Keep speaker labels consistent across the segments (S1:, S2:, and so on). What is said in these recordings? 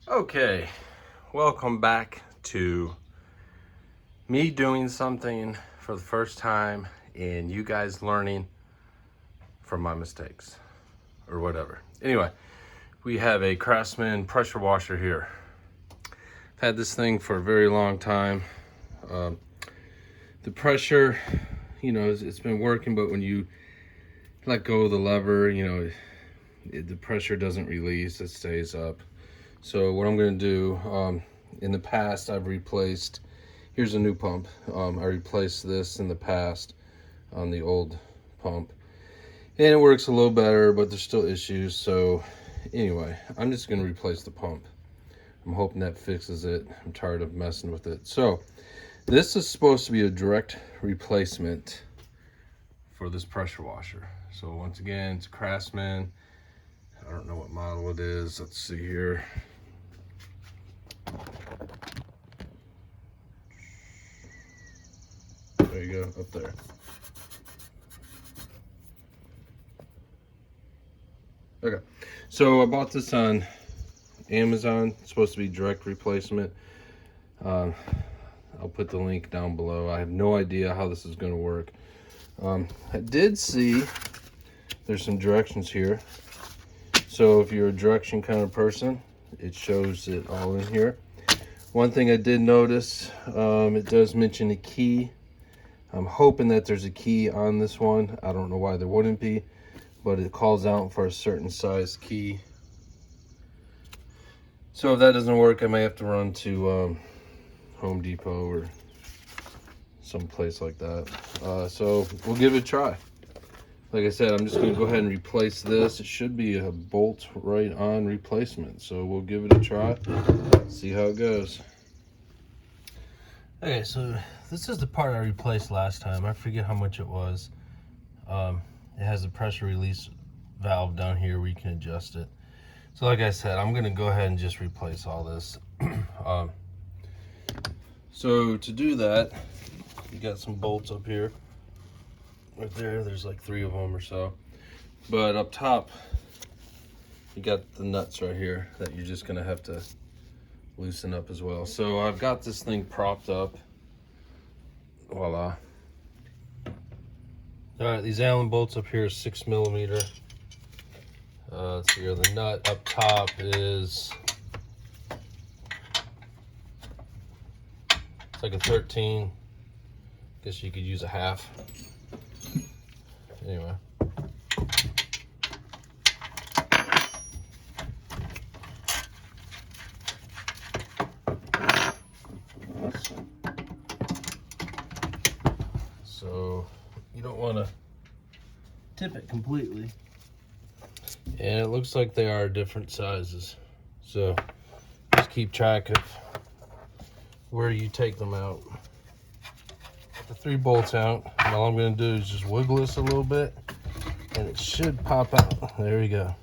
S1: Okay, welcome back to me doing something for the first time and you guys learning from my mistakes or whatever. Anyway, we have a Craftsman pressure washer here. I've had this thing for a very long time. The pressure, it's been working, but when you let go of the lever, the pressure doesn't release, it stays up. So what I'm going to do, in the past I've replaced, here's a new pump. I replaced this in the past on the old pump, and it works a little better, but there's still issues. So anyway, I'm just going to replace the pump. I'm hoping that fixes it. I'm tired of messing with it. So this is supposed to be a direct replacement for this pressure washer. So once again, it's Craftsman. I don't know what model it is. Let's see here. There you go, up there. Okay, so I bought this on Amazon. It's supposed to be direct replacement. I'll put the link down below. I have no idea how this is going to work. I did see there's some directions here. So if you're a direction kind of person, it shows it all in here. One thing I did notice, it does mention a key. I'm hoping that there's a key on this one. I don't know why there wouldn't be, but it calls out for a certain size key. So if that doesn't work, I may have to run to Home Depot or some place like that. So we'll give it a try. Like I said, I'm just going to go ahead and replace this. It should be a bolt right on replacement. So we'll give it a try, see how it goes. Okay, so this is the part I replaced last time. I forget how much it was. It has a pressure release valve down here where you can adjust it. So like I said, I'm going to go ahead and just replace all this. So to do that, you got some bolts up here. Right there, there's like 3 of them or so. But up top, you got the nuts right here that you're just going to have to loosen up as well. So I've got this thing propped up. Voila. All right, these Allen bolts up here are 6mm. Let's see here, the nut up top is, it's like a 13. Guess you could use a half. Anyway. So you don't want to tip it completely. And it looks like they are different sizes. So just keep track of where you take them out. Get the 3 bolts out. And all I'm going to do is just wiggle this a little bit and it should pop out. There we go.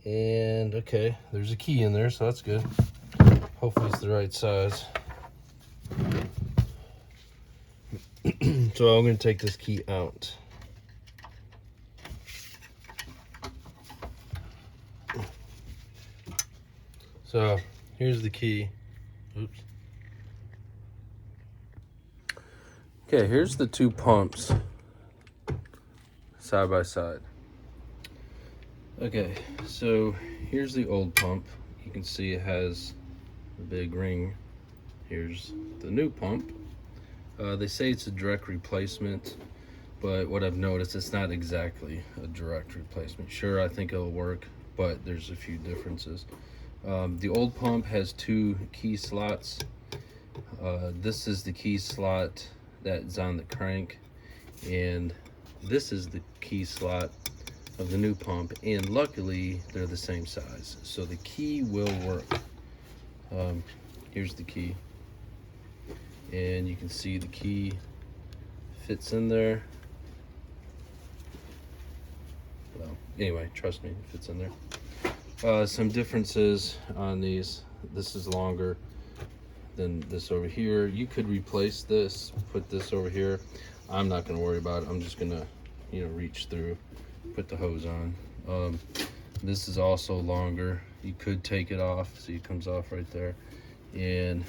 S1: And okay, there's a key in there, so that's good. Hopefully it's the right size. So I'm going to take this key out. So here's the key. Oops. Okay, here's the 2 pumps side by side. Okay, so here's the old pump. You can see it has a big ring. Here's the new pump. They say it's a direct replacement, but what I've noticed, it's not exactly a direct replacement. Sure, I think it'll work, but there's a few differences. The old pump has 2 key slots. This is the key slot that's on the crank, and this is the key slot of the new pump, and luckily they're the same size, so the key will work. Here's the key, and you can see the key fits in there. Well, anyway, trust me, it fits in there. Some differences on these. This is longer than this over here. You could replace this, put this over here. I'm not going to worry about it. I'm just going to, reach through, put the hose on. This is also longer. You could take it off. See, it comes off right there. And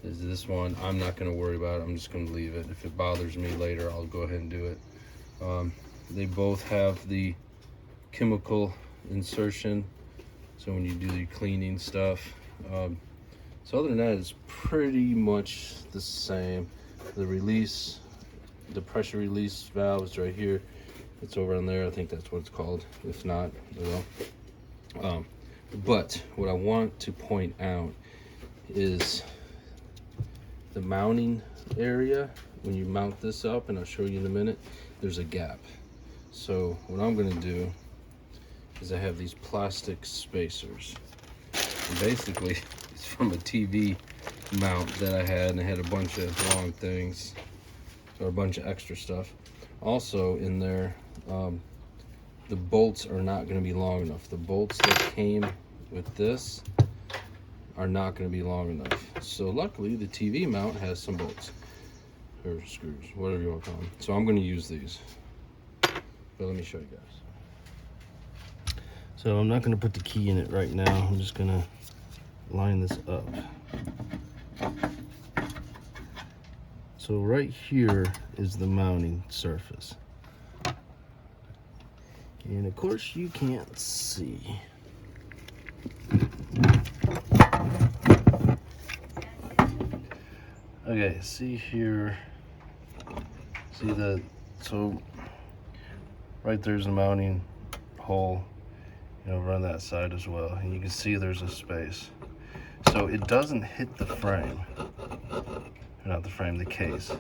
S1: is this one, I'm not going to worry about it. I'm just going to leave it. If it bothers me later, I'll go ahead and do it. They both have the chemical insertion, so when you do your cleaning stuff. So other than that, it's pretty much the same. The release, the pressure release valve is right here. It's over on there. I think that's what it's called. If not, well. But what I want to point out is the mounting area. When you mount this up, and I'll show you in a minute, there's a gap. So what I'm going to do is I have these plastic spacers. And basically, it's from a TV mount that I had, and I had a bunch of long things, or a bunch of extra stuff. Also in there, the bolts are not going to be long enough. The bolts that came with this are not going to be long enough. So luckily, the TV mount has some bolts, or screws, whatever you want to call them. So I'm going to use these. But let me show you guys. So I'm not going to put the key in it right now. I'm just going to line this up. So right here is the mounting surface. And of course you can't see. Okay, see here, see that, so right there's the mounting hole, and over on that side as well, and you can see there's a space. So it doesn't hit the frame, or not the frame, the case.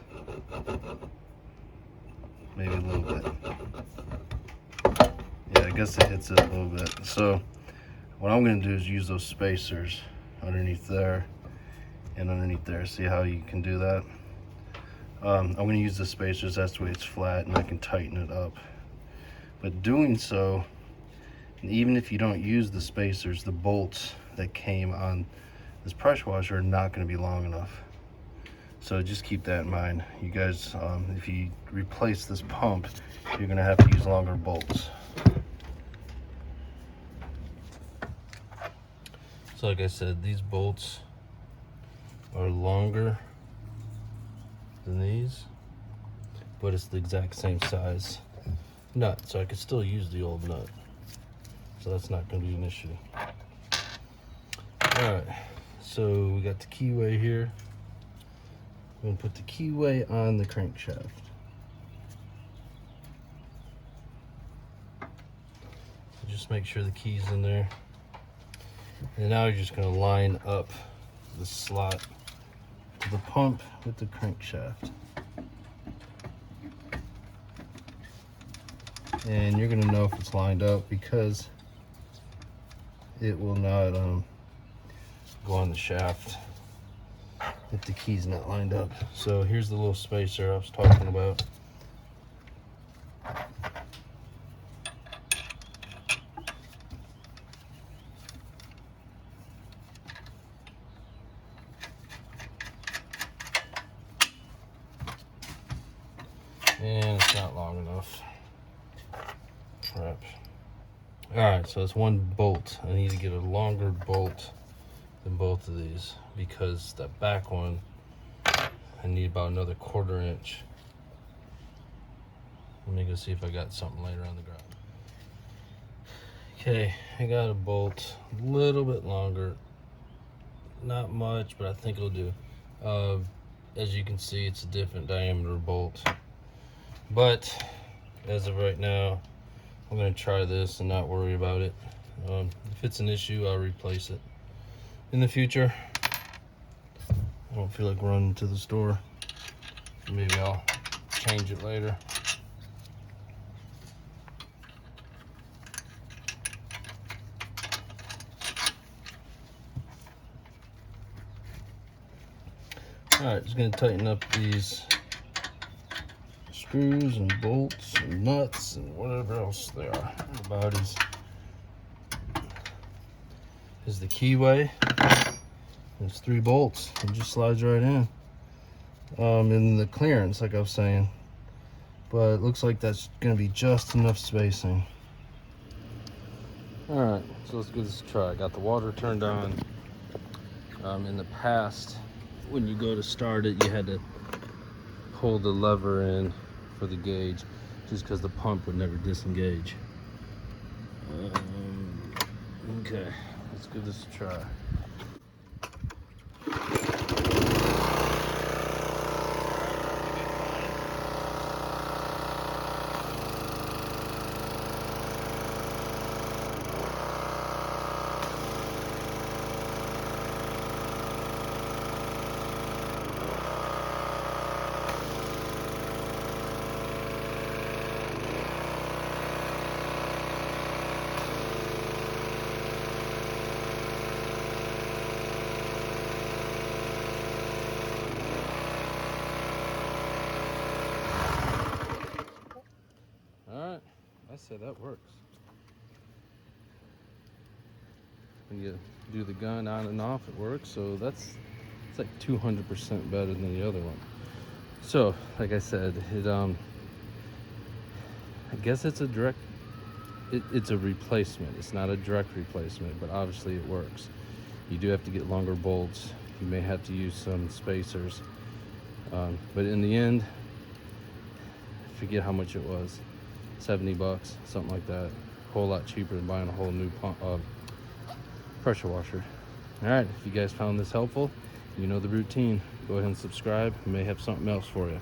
S1: Maybe a little bit. Yeah, I guess it hits it a little bit. So what I'm going to do is use those spacers underneath there and underneath there. See how you can do that? I'm going to use the spacers, that's the way it's flat, and I can tighten it up. But doing so, and even if you don't use the spacers, the bolts that came on this pressure washer are not going to be long enough. So just keep that in mind. You guys, if you replace this pump, you're going to have to use longer bolts. So like I said, these bolts are longer than these, but it's the exact same size nut, so I could still use the old nut. So that's not going to be an issue. Alright, so we got the keyway here. I'm going to put the keyway on the crankshaft. So just make sure the key's in there. And now you're just going to line up the slot to the pump with the crankshaft. And you're going to know if it's lined up because it will not go on the shaft if the key's not lined up. So here's the little spacer I was talking about. And it's not long enough. Crap. Alright, so it's one bolt. I need to get a longer bolt than both of these because that back one I need about another 1/4 inch. Let me go see if I got something later on the ground. Okay, I got a bolt a little bit longer, not much, but I think it'll do. As you can see, it's a different diameter bolt, but as of right now I'm going to try this and not worry about it. If it's an issue, I'll replace it in the future. I don't feel like running to the store. Maybe I'll change it later. Alright, just going to tighten up these screws and bolts and nuts and whatever else they are. About is the keyway. There's 3 bolts. It just slides right in. In the clearance, like I was saying. But it looks like that's going to be just enough spacing. All right, so let's give this a try. I got the water turned on. In the past, when you go to start it, you had to pull the lever in for the gauge, just because the pump would never disengage. Okay, let's give this a try. Alright, I say that works. When you do the gun on and off, it works. So it's like 200% better than the other one. So, like I said, I guess it's a direct, it's a replacement. It's not a direct replacement, but obviously it works. You do have to get longer bolts. You may have to use some spacers. But in the end, I forget how much it was. 70 bucks, something like that. A whole lot cheaper than buying a whole new pressure washer. All right, if you guys found this helpful, you know the routine. Go ahead and subscribe. We may have something else for you.